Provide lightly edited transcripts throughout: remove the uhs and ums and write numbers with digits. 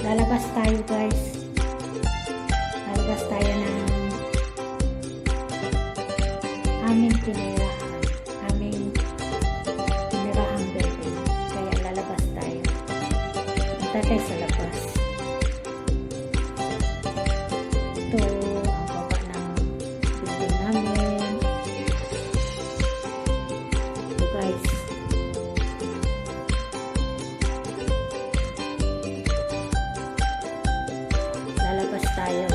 lalabas tayo guys. Lalabas tayo ng aming tinirahan. Aming tinirahang building. Kaya lalabas tayo. Punta tayo sa labas. Ito ang baba ng building namin. Ito guys. Lalabas tayo.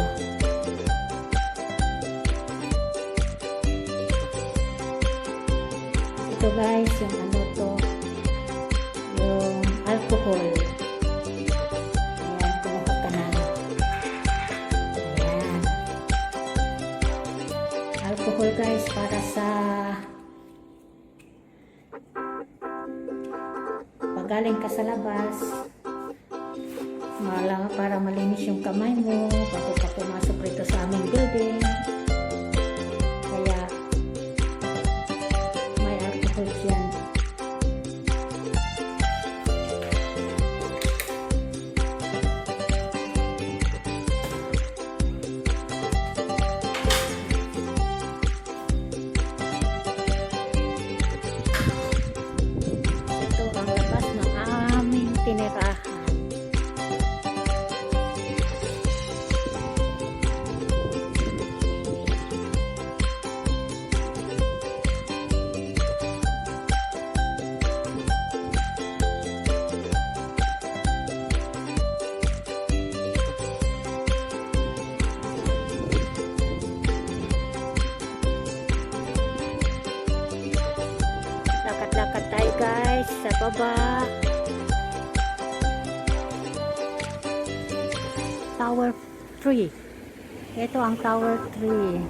Ito guys, yung ano to, yung alcohol. Ayan, kumuha ka na. Ayan. Alcohol guys, para sa pag galing ka sa labas, para malinis yung kamay mo bago ka pumasok rito sa aming building. Kaya may alcohol dyan. Ito ang labas ng aming tinirahan. Lakad-lakad tayo guys sa baba. Tower 3. Ito ang Tower 3.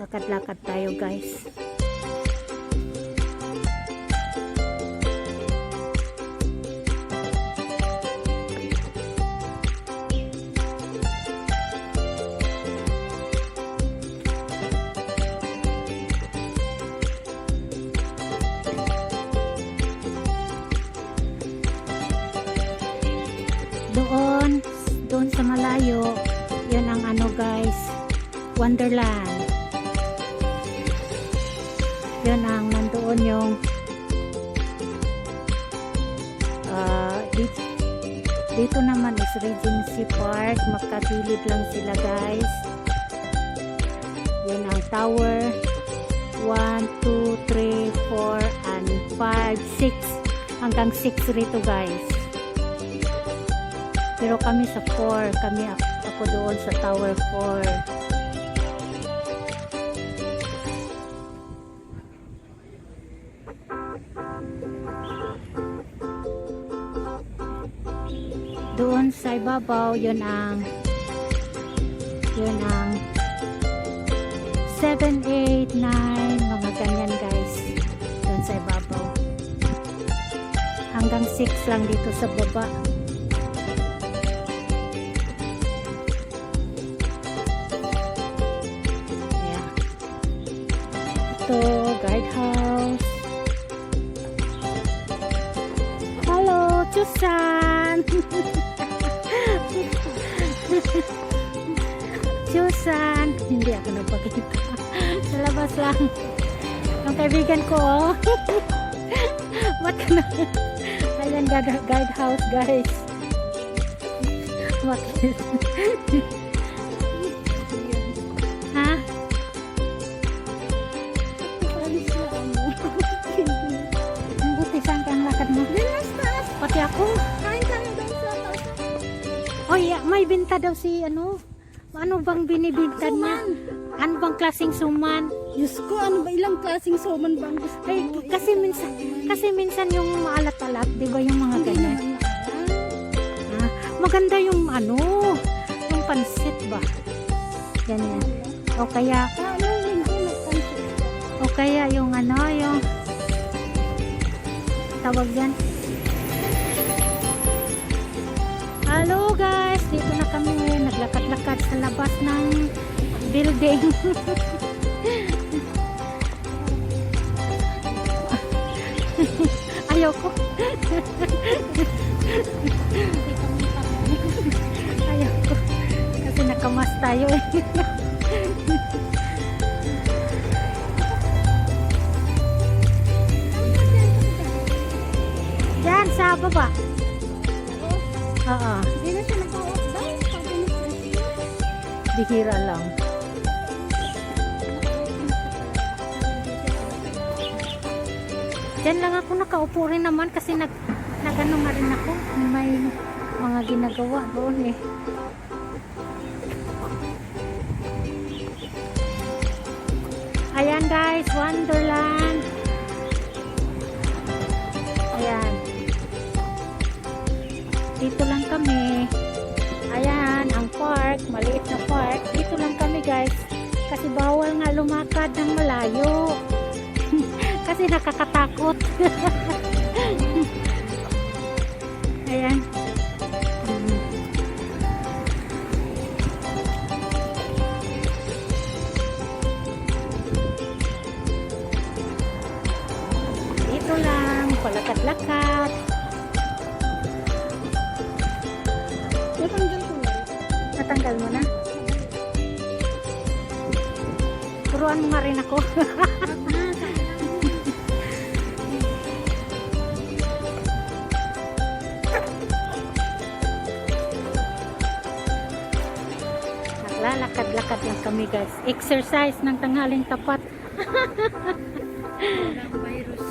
Lakad-lakad tayo guys. Doon sa malayo, yun ang ano guys, Wonderland. Yun ang nandoon yung dito naman is Regency Park. Magkagilid lang sila guys. Yun ang tower 1, 2, 3, 4 and 5, 6 hanggang 6 rito guys. Pero kami sa 4, ako doon sa Tower 4. Doon sa ibabaw, yun ang 7, 8, 9, mga ganyan guys. Doon sa ibabaw. Hanggang 6 lang dito sa baba. Ito, guardhouse. Hello, Chusan! Chusan! Hindi ako nagpakita. Sa labas lang. Ang kaibigan ko, oh. What ka na? Ayan, guardhouse, guys. Bakit? Ha? Buti saan ka ang lakad mo? Pati ako. Kain kami doon sa taas. Oh yeah, may binta daw si ano. Ano bang binibinta niya? Ano bang klaseng suman? Diyos ko, ano ba ilang klaseng suman bang gusto Ay, mo? kasi minsan yung maalat-alat, di ba yung mga Hindi ganyan? naman maalat. Ah, maganda yung ano, yung pansit ba? Ganyan. O kaya, Ano hindi nagpansin? o kaya yung ano, yung tawag yan. Hello guys, dito na kami, naglakad-lakad sa labas ng building. Ayoko. Ayaw ko. Kasi nakamas tayo eh. Diyan sa baba. Oo. Hindi na siya nag-out daw. Sabi ni President. Bihira lang. Diyan lang ako nakaupo rin naman kasi nagano nga rin ako. May mga ginagawa doon eh. Ayan guys, Wonderland. Ayan. Dito lang kami. Ayan, ang park, maliit na park. Dito lang kami guys. Kasi bawal nga lumakad ng malayo. Kasi nakakatakot. Ayan. Dito lang, palakad-lakad. Natanggal ko na. Natanggal mo na? Turuan mo nga rin ako. Lalakad-lakad lang kami guys. Exercise ng tanghaling tapat. Walang virus.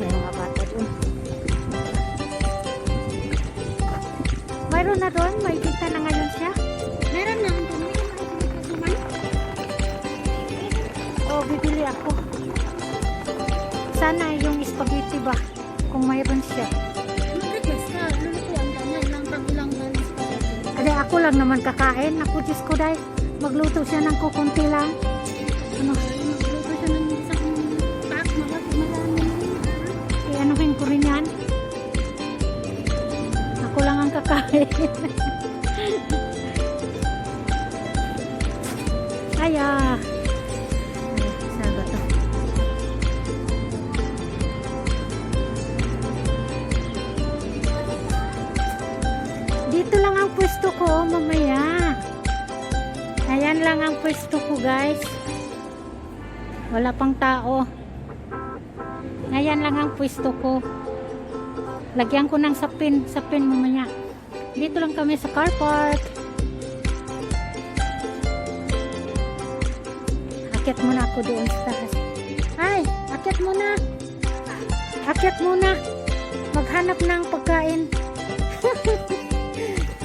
May mga bata doon. Mayroon na doon. May kita na ngayon siya. Meron na. Ang dami na nakasuman. Oh, bibili ako. Sana yung spaghetti ba? Kung mayroon siya. Mag-request ka. Lulutuan ka niya. Ilang spaghetti. Ade, ako lang naman kakain. Ako, Diyos ko dahil magluto siya ng kukunti lang. Ano? Magluto siya ng isang pack. Marami. Anuhin ko rin yan. Ako lang ang kakain. Ay, saan ba to? Dito lang ang pwesto ko mamaya. Ayan lang ang pwesto ko guys. Wala pang tao. Ayan lang ang pwesto ko. Lagyan ko ng sapin mamaya. Dito lang kami sa car park. Akyat muna ako doon sa taas. Ay, akyat muna. Akyat muna. Maghanap ng pagkain.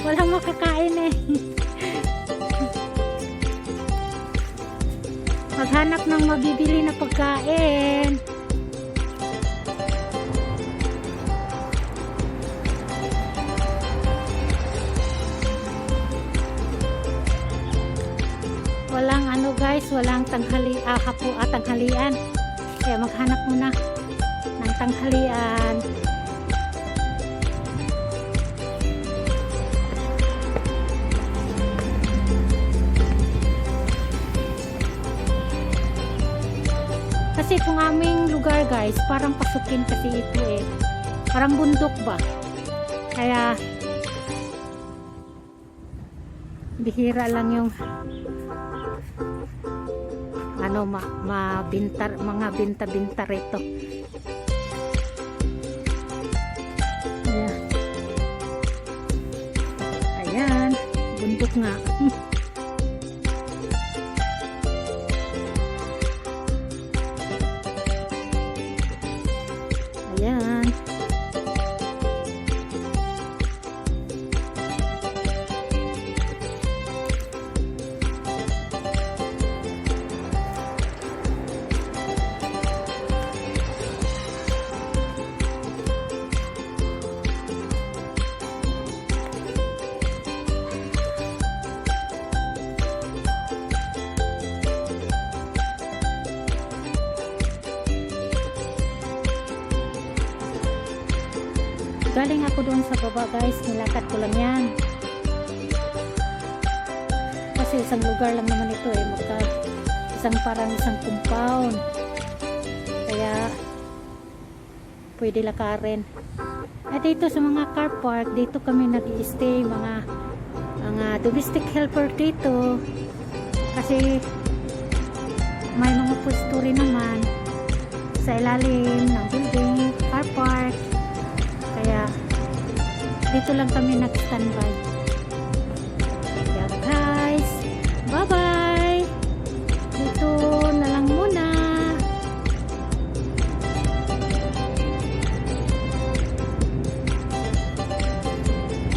Walang makakain eh. Maghanap ng mabibili na pagkain. Walang ano guys, walang tanghalian. Kaya maghanap muna ng tanghalian. Kasi itong aming lugar guys, parang pasukin kasi ito eh. Parang bundok ba? Kaya bihira lang yung ano mga binta rito. Ayan, bundok nga. Ayan. Galing ako doon sa baba guys, nilakad ko lang yan. Kasi kasi isang lugar lang naman ito eh, isang compound, kaya pwede lakarin. At dito sa mga car park, dito kami nag-i-stay, mga domestic helper dito, kasi may mga pwesto rin naman sa ilalim ng building, car park, kaya dito lang kami nag-standby. Kaya guys, bye bye, dito na lang muna.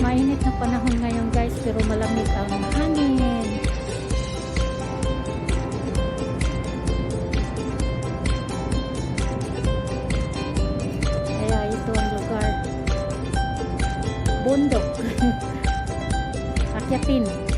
Mainit na panahon ngayon guys, pero malamig ang hangin. Kaya ito ang lugar. Bundok. Akyatin.